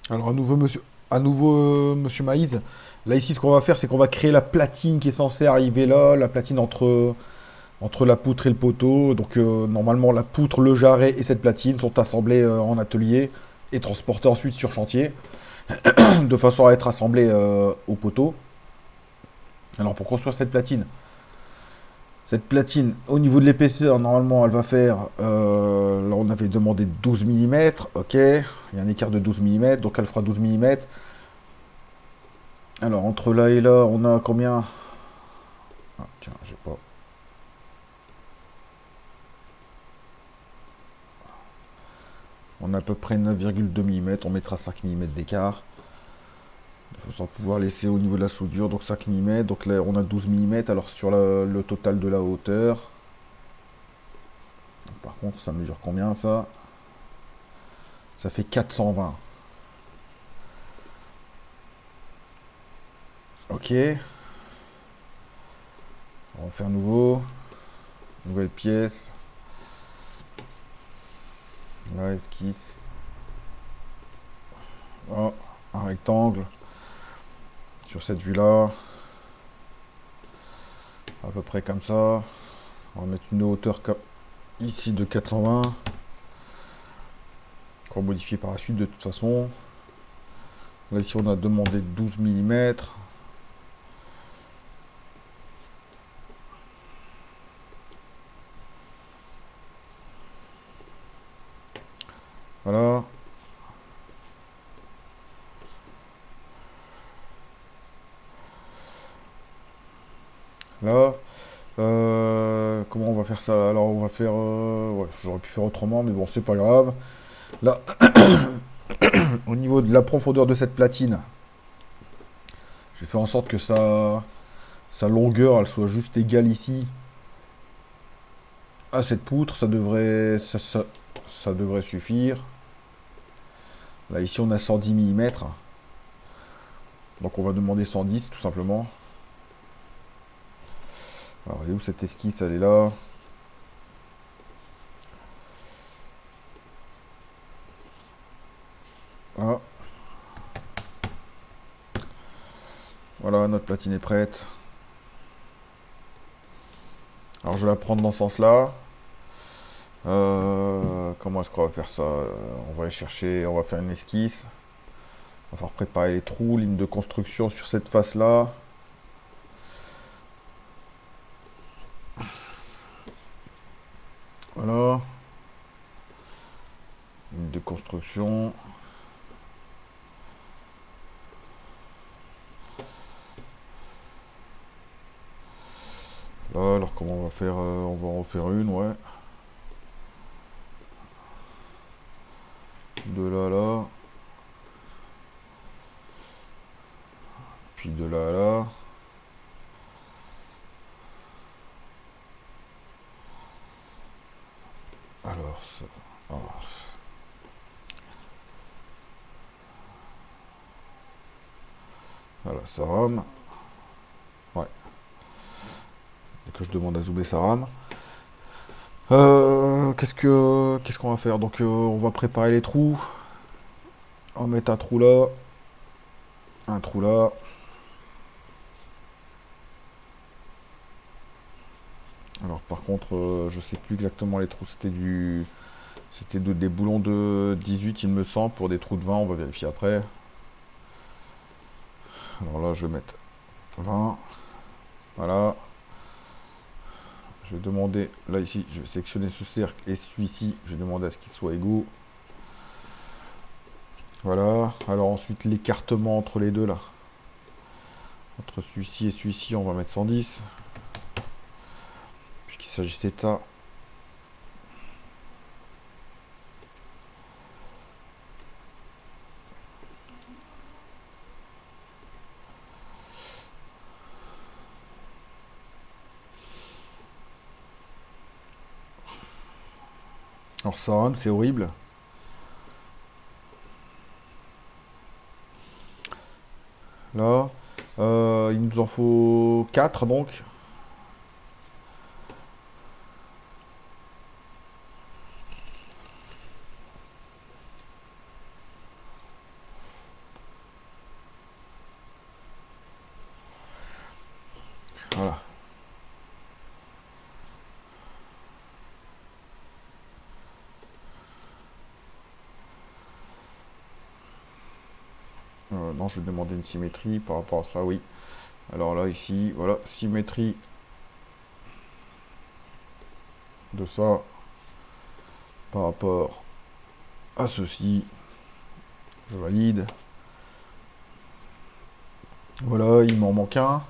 Alors, à nouveau, monsieur Maïs, là, ici, ce qu'on va faire, c'est qu'on va créer la platine qui est censée arriver là, la platine entre la poutre et le poteau. Donc, normalement, la poutre, le jarret et cette platine sont assemblés en atelier et transportés ensuite sur chantier, de façon à être assemblés au poteau. Alors, pour construire cette platine, au niveau de l'épaisseur, normalement, elle va faire, là, on avait demandé 12 mm, ok, il y a un écart de 12 mm, donc elle fera 12 mm. Alors, entre là et là, on a combien? Ah, tiens, j'ai pas. On a à peu près 9,2 mm. On mettra 5 mm d'écart. Il faut pouvoir laisser au niveau de la soudure. Donc 5 mm. Donc là, on a 12 mm. Alors, sur le total de la hauteur. Par contre, ça mesure combien ça? Ça fait 420. Ok. On va faire nouveau. Nouvelle pièce. Là, esquisse. Oh, un rectangle. Sur cette vue-là. À peu près comme ça. On va mettre une hauteur comme ici de 420. Qu'on va modifier par la suite de toute façon. Là, ici, on a demandé 12 mm. Voilà. Là. Comment on va faire ça là? Alors, on va faire... ouais, j'aurais pu faire autrement, mais bon, c'est pas grave. Là, au niveau de la profondeur de cette platine, j'ai fait en sorte que sa longueur, elle soit juste égale ici à cette poutre. Ça devrait suffire. Là, ici, on a 110 mm. Donc, on va demander 110, tout simplement. Alors, elle est où cette esquisse? Elle est là. Ah, voilà, notre platine est prête. Alors, je vais la prendre dans ce sens-là. Comment est-ce qu'on va faire ça? On va aller chercher, on va faire une esquisse. On va faire préparer les trous, ligne de construction sur cette face-là. Voilà. Ligne de construction. Là, alors comment on va faire? On va en refaire une, ouais. De là à là. Puis de là à là. Alors, ça. Alors, voilà, ça rame. Ouais. Dès que je demande à zoomer, ça rame. Qu'est-ce qu'on va faire? Donc, on va préparer les trous. On va mettre un trou là. Un trou là. Alors, par contre, je sais plus exactement les trous. C'était des boulons de 18, il me semble, pour des trous de 20. On va vérifier après. Alors là, je vais mettre 20. Voilà. Je vais demander, là ici, je vais sélectionner ce cercle et celui-ci, je vais demander à ce qu'ils soient égaux. Voilà. Alors ensuite, l'écartement entre les deux là. Entre celui-ci et celui-ci, on va mettre 110. Puisqu'il s'agissait de ça. Alors ça rame, c'est horrible. Là, il nous en faut 4 donc. Voilà. Non, je vais demander une symétrie par rapport à ça, oui. Alors là, ici, voilà, symétrie de ça par rapport à ceci. Je valide. Voilà, il m'en manque un.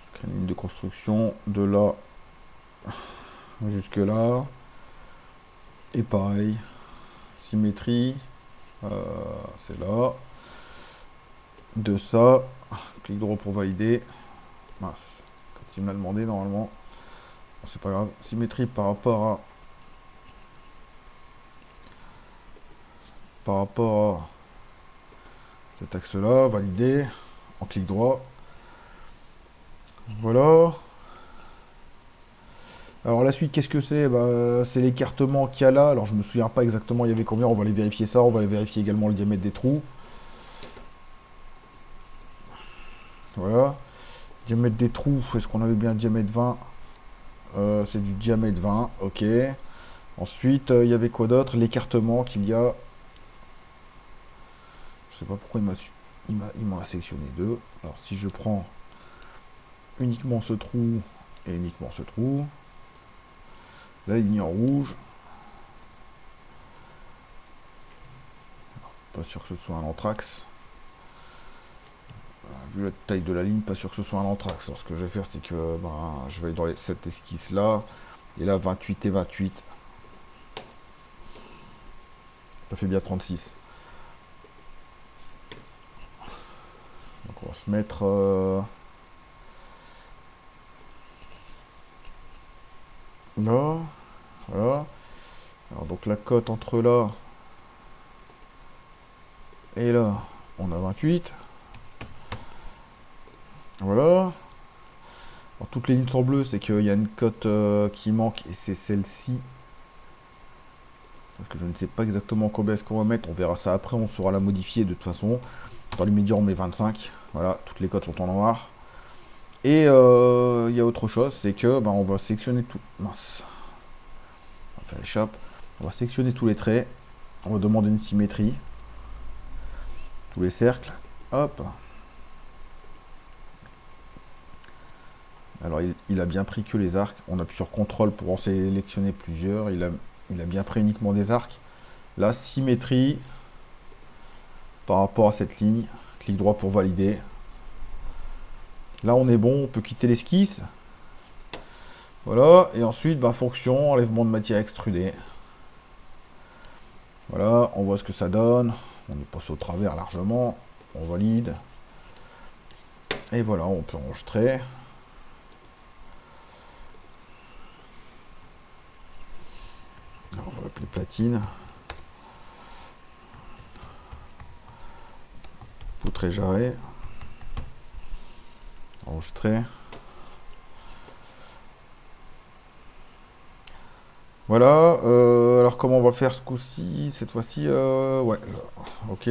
Je crée une ligne de construction de là jusque là. Et pareil, symétrie, c'est là. De ça, clic droit pour valider. Mince, quand il me l'a demandé normalement, bon, c'est pas grave. Symétrie par rapport à cet axe-là, valider en clic droit. Voilà. Alors la suite, qu'est-ce que c'est? Bah, c'est l'écartement qu'il y a là. Alors je me souviens pas exactement il y avait combien. On va aller vérifier ça. On va aller vérifier également le diamètre des trous. Voilà. Diamètre des trous, est-ce qu'on avait bien diamètre 20? C'est du diamètre 20, ok. Ensuite, il y avait quoi d'autre? L'écartement qu'il y a. Je sais pas pourquoi il m'en a sélectionné deux. Alors si je prends uniquement ce trou et uniquement ce trou, la ligne en rouge, pas sûr que ce soit un anthrax. Vu la taille de la ligne, pas sûr que ce soit un anthrax. Alors ce que je vais faire, c'est que je vais dans cette esquisse là, et là 28 et 28. Ça fait bien 36. Donc on va se mettre là, voilà. Alors donc la cote entre là et là, on a 28. Voilà. Alors, toutes les lignes sont bleues, c'est qu'il y a une cote qui manque et c'est celle-ci. Parce que je ne sais pas exactement combien est-ce qu'on va mettre. On verra ça après, on saura la modifier de toute façon. Dans l'immédiat, on met 25. Voilà, toutes les cotes sont en noir. Et il y a autre chose, c'est que on va sélectionner tout. Mince. On va faire échappe. On va sélectionner tous les traits. On va demander une symétrie. Tous les cercles. Hop. Alors il a bien pris que les arcs. On appuie sur CTRL pour en sélectionner plusieurs. Il a bien pris uniquement des arcs. La symétrie par rapport à cette ligne. Clic droit pour valider. Là on est bon, on peut quitter l'esquisse. Voilà, et ensuite fonction, enlèvement de matière extrudée. Voilà, on voit ce que ça donne. On est passé au travers largement. On valide. Et voilà, on peut enregistrer. Alors, on va appeler platine. Poutre et jarret. Enregistrer. Voilà, alors comment on va faire ce coup-ci? Cette fois-ci, ouais, ok.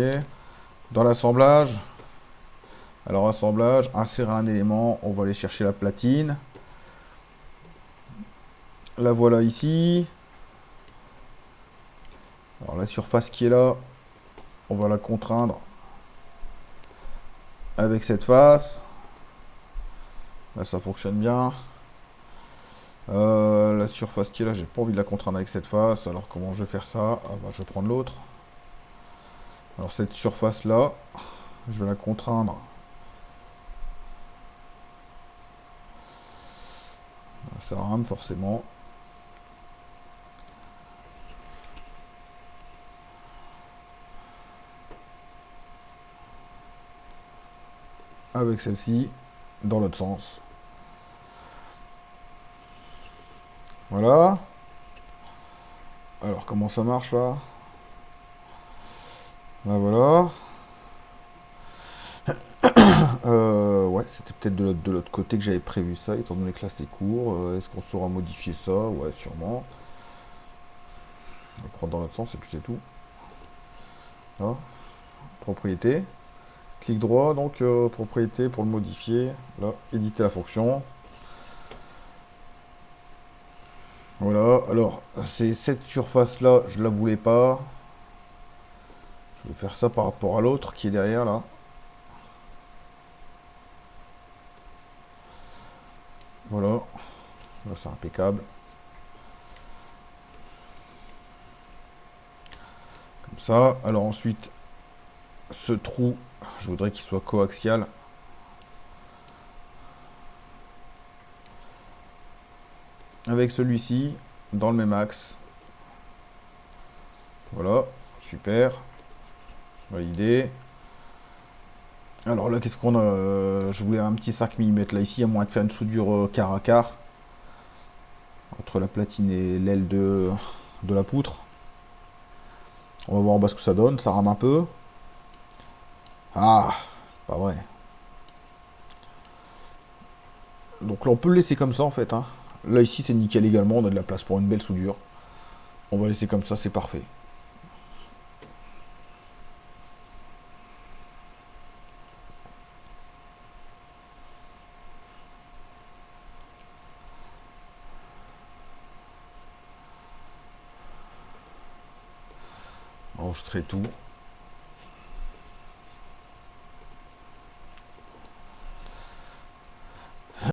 Dans l'assemblage, alors assemblage, insérer un élément, on va aller chercher la platine. La voilà ici. Alors la surface qui est là, on va la contraindre avec cette face. Là, ça fonctionne bien. La surface qui est là, j'ai pas envie de la contraindre avec cette face. Alors comment je vais faire ça? Je vais prendre l'autre. Alors cette surface là, je vais la contraindre. Ça rame forcément. Avec celle-ci, dans l'autre sens. Voilà. Alors comment ça marche là? Là voilà. Ouais, c'était peut-être de l'autre côté que j'avais prévu ça, étant donné que là c'est court. Est-ce qu'on saura modifier ça? Ouais, sûrement. On va le prendre dans l'autre sens et puis c'est tout. Là. Propriété. Clic droit, donc propriété pour le modifier. Là, éditer la fonction. Voilà, alors, cette surface-là, je la voulais pas. Je vais faire ça par rapport à l'autre qui est derrière, là. Voilà, là c'est impeccable. Comme ça, alors ensuite, ce trou, je voudrais qu'il soit coaxial. Avec celui-ci, dans le même axe. Voilà, super. Validé. Alors là, qu'est-ce qu'on a je voulais un petit 5 mm là, ici, à moins de faire une soudure quart à quart. Entre la platine et l'aile de la poutre. On va voir en bas ce que ça donne, ça rame un peu. Ah, c'est pas vrai. Donc là, on peut le laisser comme ça en fait, hein. Là, ici, c'est nickel également, on a de la place pour une belle soudure. On va laisser comme ça, c'est parfait. Enregistrer tout.